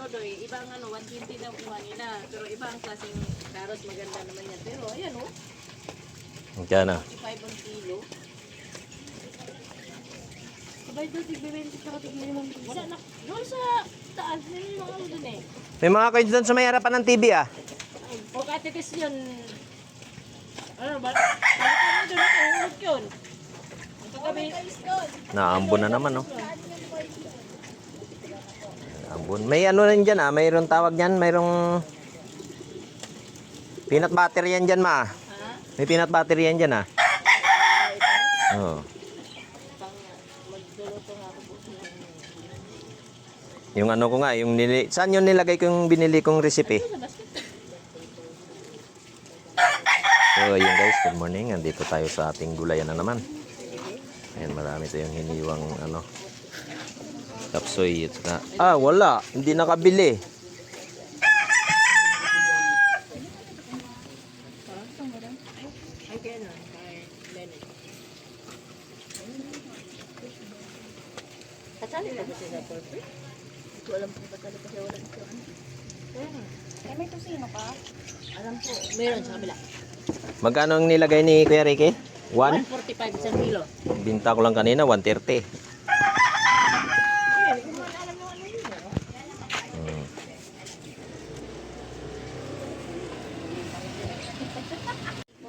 Doy. Iba ang 120 na kuha nila. Pero iba ang klaseng carrots, maganda naman yan. Pero ayan Magkano? 45 ang kilo. Sabay doon, tig-20 tsaka tig-limang kilo. Wala na, doon sa taas, may mga doon eh. May mga coins doon sa may harapan ng TV ah. O katitis yun. Ano ba? Ano doon ako, hulog yun. Kami, Naambon na naman, no? Naambon. May ano rin dyan, ah. Mayroong tawag dyan. Mayroong peanut butter yan dyan, ma. ha? May peanut butter yan dyan, ah. Oo. Magluluto nga ako buti. Yung ano ko nga, yung saan yung nilagay ko yung binili kong recipe? So, ayun guys, good morning. Andito tayo sa ating gulayan na naman. Ayan, marami tayong hiniwang ano, tapsoy. Wala. Hindi nakabili. Ay, kaya na. Kay Leonard. Kasali na ba siya sa purpose? Hindi ko alam kung kasali kasi wala ito. Eh, may tusino pa? Alam ko. Meron sa kabila. Magkano ang nilagay ni Kuya Ricky? 145 isang kilo. Binta ko lang kanina, 130. Ayan, hindi ko man alam yung ano yun. Hmm. For 350.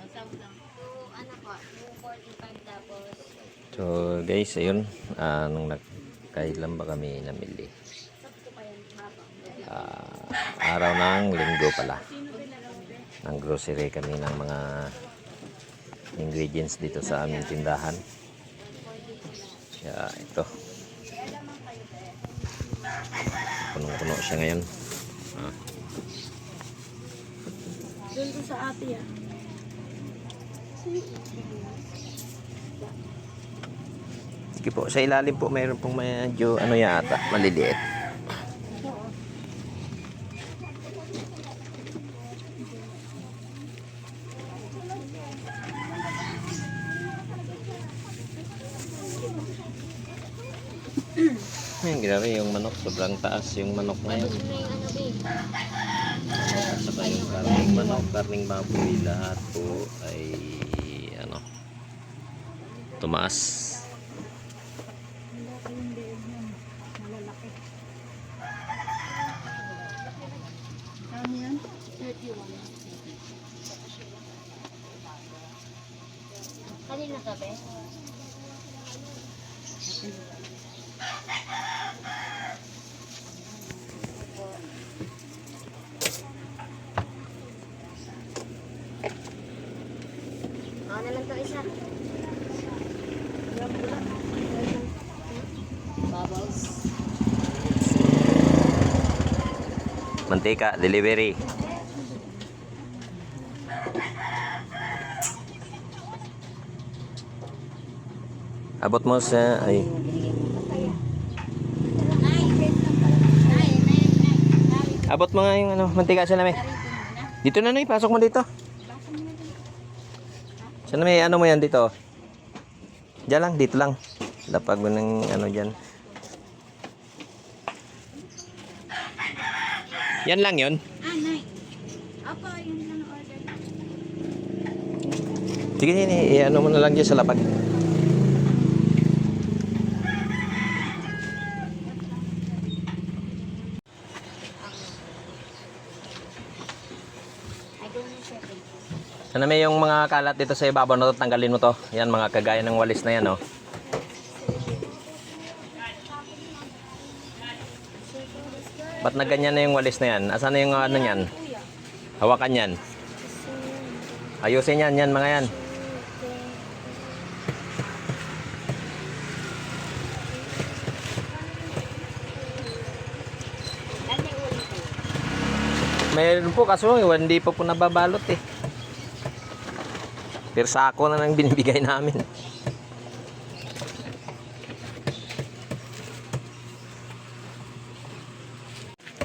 So, ano po, 245 tapos. So guys, ayun. Nung kailan ba kami namili? Sakto pa yan, habang. Araw ng linggo pala. Ng grocery kami ng mga ingredients dito sa aming tindahan. Kaya ito. Punong-puno siya ngayon. Doon ko sa ate ah. Sige po, sa ilalim po mayroon pong medyo ano yata, maliliit. Ayun, grabe yung manok, sobrang taas yung manok na yun. Yun na yung ano, babe. At saka yung karning manok, karning baboy, lahat po ay ano, tumaas. Ano yan? 31. Kanina to, be? Ako na lang to isa. Bubbles. Mantika, delivery. Abot mo sa ay abot mo nga yung ano, mantika sa namin. Dito na, pasok mo dito. Sana may ano mo yan dito. Diyan lang, dito lang. Lapag mo ng ano dyan. Yan lang yun. Nay. Opo, yun lang order. Sige, ano mo na lang dyan sa lapag. I don't know shipping. Sana may yung mga kalat dito sa ibabaw na to, tanggalin mo to. Yan, mga kagaya ng walis na yan, oh. Ba't na ganyan na yung walis na yan? Asan na yung ano yan? Hawakan yan. Ayusin yan, yan mga yan. Mayroon po kaso hindi pa po nababalot eh. Pero sako na nang binibigay namin.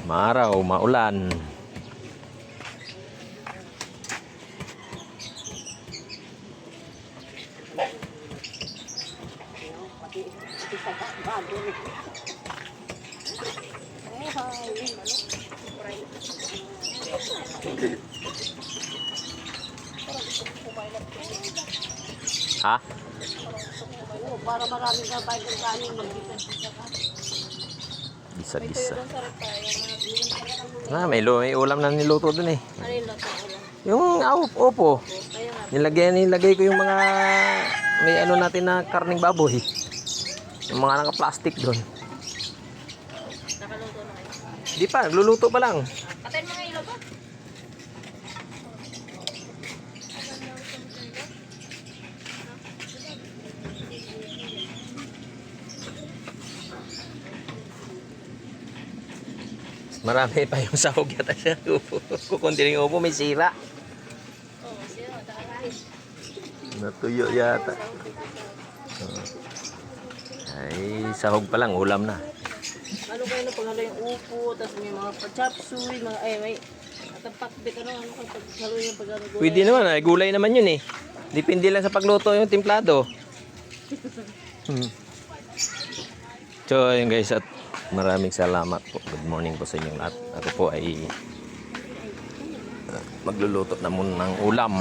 Maaraw, maulan. Ha? Oo, para maraming kabayan ng kanin. Bisa-bisa. May ulam na niluto dun eh. Ano yung loto ko lang? Yung opo. Kaya nga, Nilagay ko yung mga may ano natin na karning baboy. Yung mga naka-plastic doon. nakaluto na kayo. Di pa, nagluluto pa lang. Patayin mo nga yung loto. Marami pa yung sahog yata siya. Kukunti rin yung upo, may sira. Oo, sino, takakain. Natuyo yata. Ay, sahog pa lang, ulam na. Ano kayo na paghalo yung upo, tapos may mga chapsuy, mga, may atapakbit, ano kayo paghalo yung paghalo gulay. Pwede naman, ay gulay naman yun eh. Depende lang sa pagluto yung timplado. So, ayun guys, at maraming salamat po. Good morning po sa inyong lahat. Ako po ay magluluto na muna ng ulam.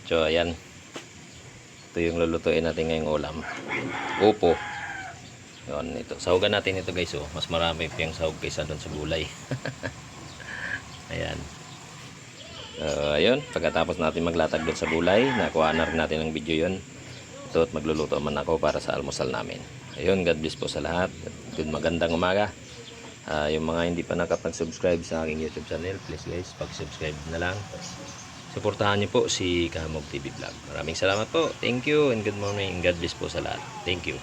So, ayan. Ito yung lulutuin natin ngayong ulam. Upo. Yun, ito. Sahugan natin ito guys. Oh. Mas marami pa yung sahog kaysa doon sa gulay. Ayan. Ayun. Pagkatapos natin maglatag doon sa gulay, nakuha na rin natin ng video yun. Ito at magluluto man ako para sa almusal namin. Ayun. God bless po sa lahat. Good magandang umaga. Yung mga hindi pa nakapag-subscribe sa aking YouTube channel, please guys, pag-subscribe na lang. Suportahan niyo po si Kahamog TV Vlog. Maraming salamat po. Thank you and good morning. God bless po sa lahat. Thank you.